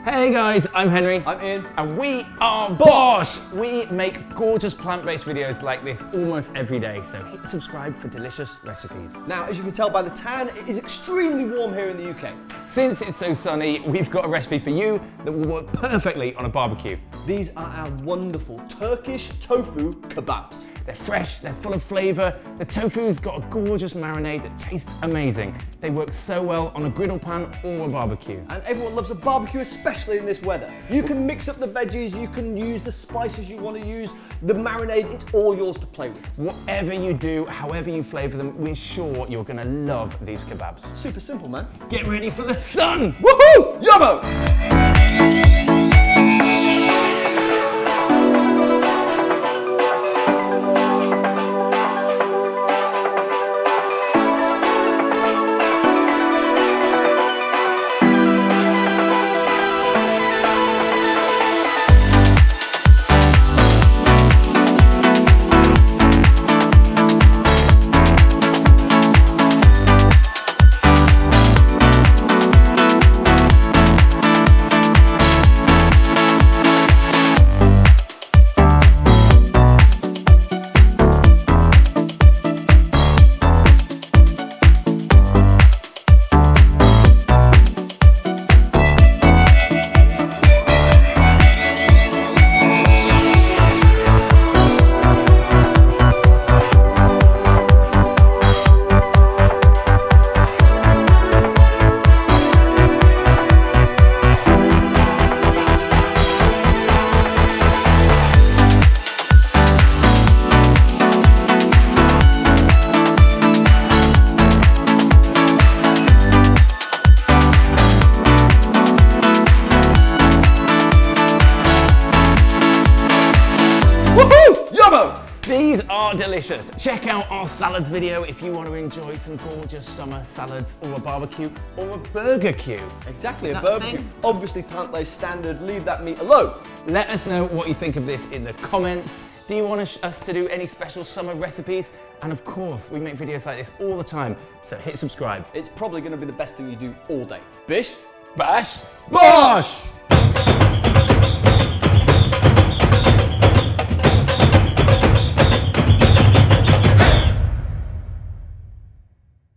Hey guys, I'm Henry. I'm Ian. And we are BOSH! We make gorgeous plant-based videos like this almost every day, so hit subscribe for delicious recipes. Now, as you can tell by the tan, it is extremely warm here in the UK. Since it's so sunny, we've got a recipe for you that will work perfectly on a barbecue. These are our wonderful Turkish tofu kebabs. They're fresh, they're full of flavour. The tofu's got a gorgeous marinade that tastes amazing. They work so well on a griddle pan or a barbecue. And everyone loves a barbecue, especially in this weather. You can mix up the veggies, you can use the spices you want to use, the marinade, it's all yours to play with. Whatever you do, however you flavour them, we're sure you're going to love these kebabs. Super simple, man. Get ready for the sun! Woohoo! Yummo! These are delicious. Check out our salads video if you want to enjoy some gorgeous summer salads or a barbecue or a burger queue. Exactly, a barbecue. Obviously plant-based standard, leave that meat alone. Let us know what you think of this in the comments. Do you want us to do any special summer recipes? And of course, we make videos like this all the time, so hit subscribe. It's probably going to be the best thing you do all day. Bish? Bash? BOSH!